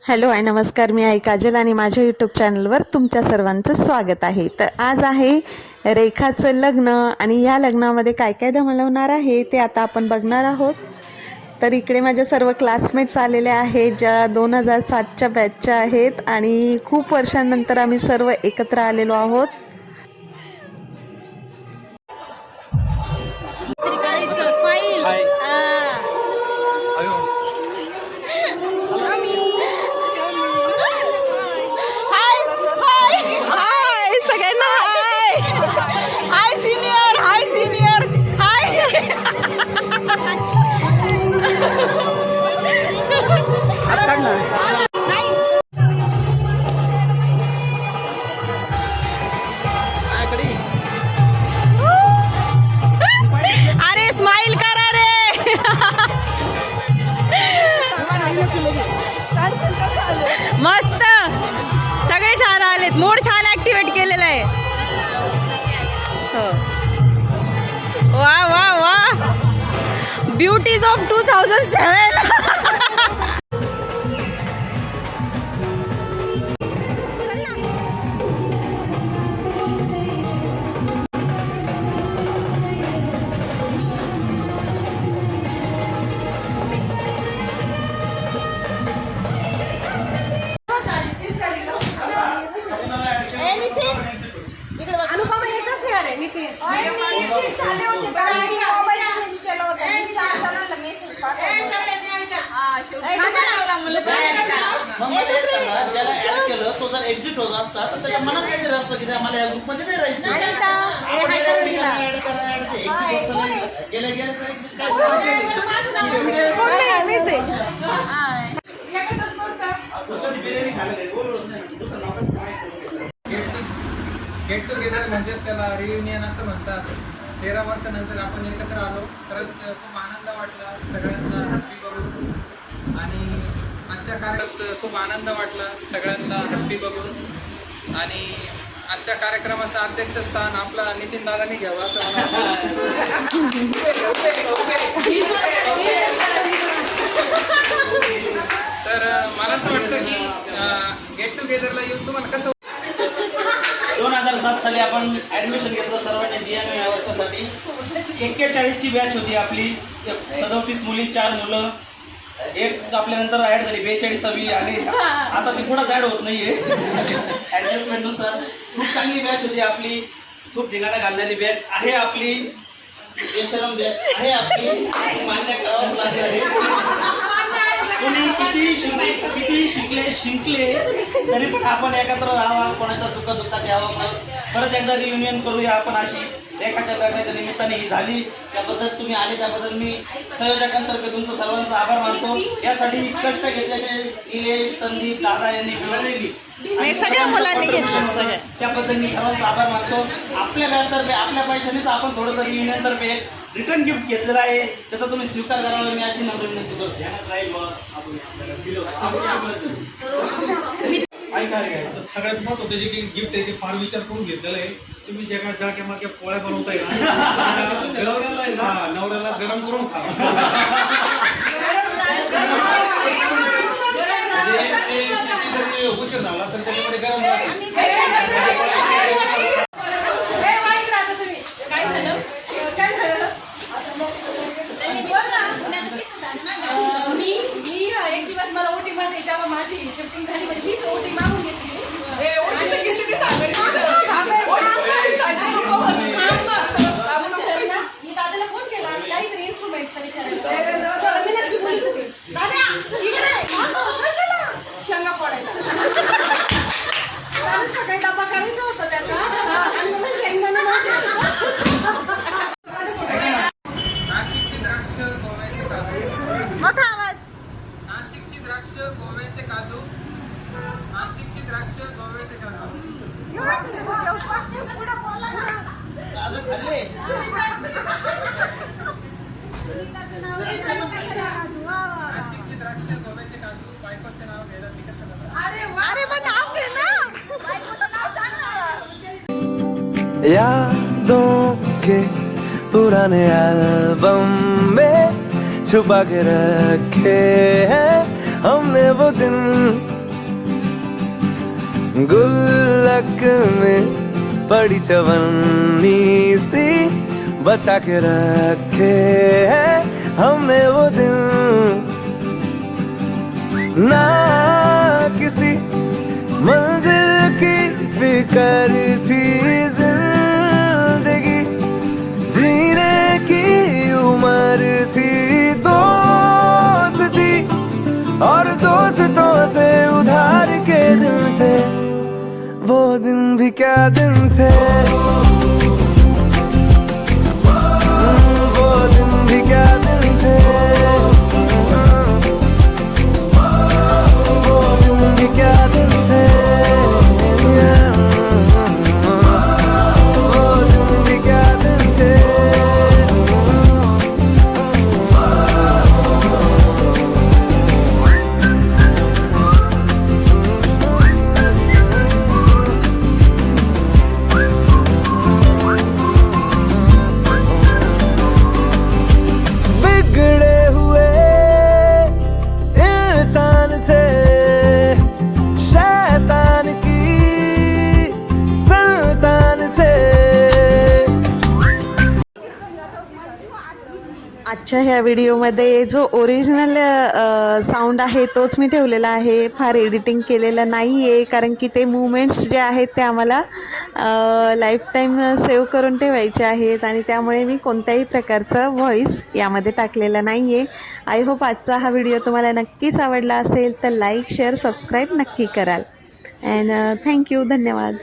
Hello आणि नमस्कार, मी आई काजल आणि माझ्या यूट्यूब चॅनलवर तुमच्या सर्वांचं स्वागत आहे. तर आज आहे रेखाचं लग्न आणि या लग्नामध्ये काय काय धमालवणार आहे ते आता आपण बघणार आहोत. तर इकडे माझ्या सर्व क्लासमेट्स आलेले आहेत ज्या 2007च्या बॅचच्या आहेत आणि खूप वर्षांनंतर आम्ही सर्व एकत्र आलेलो आहोत. अरे स्माइल करा रे. मस्त, सगळे छान आलेत. मूड छान ऍक्टिव्हेट केलेला आहे. हो, वा वा वा, ब्युटीज ऑफ 2007. अनुपमा येतच नाही. अरे नितीन ज्याला ऍड केलं तो जर एक्झिट होत असता तर त्याच्या मनात काहीतरी असतं की आम्हाला या ग्रुपमध्ये नाही राहायचं. गेट टुगेदर म्हणजेच त्याला रियुनियन असं म्हणतात. 13 वर्षानंतर आपण एकत्र आलो. खरंच खूप आनंद वाटला सगळ्यांना हॅप्पी बघून. आणि आजच्या कार्यक्रमात खूप आनंद वाटला सगळ्यांना हॅप्पी बघून. आणि आजच्या कार्यक्रमाचं अध्यक्षस्थान आपला नितीन दादांनी घ्यावं असं मला तर मला असं वाटतं की गेट टुगेदरला येऊन तुम्हाला कसं. 2007 साली आपण ऍडमिशन घेतलं सर्वांनी GM या वर्षासाठी. 41ची बॅच होती आपली. 37 मुली, 4 मुलं. एक आपल्यानंतर ऍड झाली 42वी आणि आता ती पुढंच ऍड होत नाहीये ऍडजस्टमेंटनुसार. खूप चांगली बॅच होती आपली. खूप धिंगाणा घालणारी बॅच आहे आपली. बेशरम बॅच आहे आपली. मान्य करावंच लागणार आहे. कोणी किती शिकले तरी पण आपण एकत्र राहावा, कोणाच्या सुख दुःखात यावा. परत एकदा रियुनियन करूया आपण. अशी रेखाच्या लग्नाच्या निमित्ताने ही झाली. त्याबद्दल तुम्ही आले त्याबद्दल मी संयोजकांतर्फे तुमचं सर्वांचा आभार मानतो. यासाठी कष्ट घेतलेले निलेश, संदीप, दादा यांनी सगळ्या मुलांनी घेतलं. त्याबद्दल मी सर्वांचा आभार मानतो. आपल्या बॅचतर्फे आपल्या पैशानेच आपण थोडंसं रियुनियन तर्फे रिटर्न गिफ्ट घेतलेलं आहे. त्याचा तुम्ही स्वीकार करावा मी अशी नम्र विनंती करतो. सगळ्यात महत्त्वाचं जे काही गिफ्ट आहे ते फार विचार करून घेतलेलं आहे. तुम्ही ज्या पोळ्या बनवताय ना, नवऱ्याला गरम करून खा. उशीर झाला तर त्याच्यामध्ये गरम एक दिवस मला ओटी मध्ये जेव्हा माझी शिफ्टिंग झाली म्हणजे हीच ओटी मागून घेतली. मी दादाला फोन केला आणि काहीतरी इन्स्ट्रुमेंटचा विचारायला. मीनाक्षी बोलत होती, दादा कशाला शेंगा फोडायला. सकाळी डबा करायचा होता त्याचा आणि मला शेंगदाणा नाशिकची द्राक्ष गोव्याचे काजू. मोठा आवाज. नाशिकची द्राक्ष गोव्याचे काजू. नाशिकची द्राक्ष गोव्याचे काजू. नाशिकची द्राक्ष गोव्याचे काजू. बायकोचे नाव घ्यायला मी कशाला. अरे पण नाव घे ना. बायकोचं नाव सांग ना. यादों के पुराने एल्बम में छुपा के रखे हैं हमने वो दिन गुल्लक में पड़ी चवन्नी सी बचा के रखे है हमने वो दिन, ना किसी मंजिल की फिक्र थी जिंदगी, जीने की उम्र थी दोस्ती और दोस्तों से उधार के दिन थे, वो दिन भी क्या दिन थे, वो दिन भी क्या दिन थे, वो दिन भी क्या दिन थे, वो दिन भी क्या दिन थे। बिगड़े हुए इंसान थे, शैतान की संतान थे। आजच्या ह्या व्हिडिओमध्ये जो ओरिजिनल साऊंड आहे तोच मी ठेवलेला आहे, फार एडिटिंग केलेलं नाही आहे, कारण की ते मुवमेंट्स जे आहेत ते आम्हाला लाईफ टाईम सेव्ह करून ठेवायचे आहेत आणि त्यामुळे मी कोणत्याही प्रकारचा व्हॉईस यामध्ये टाकलेला नाही आहे. आय होप आजचा हा व्हिडिओ तुम्हाला नक्कीच आवडला असेल तर लाईक शेअर सबस्क्राईब नक्की कराल. अँड थँक्यू, धन्यवाद.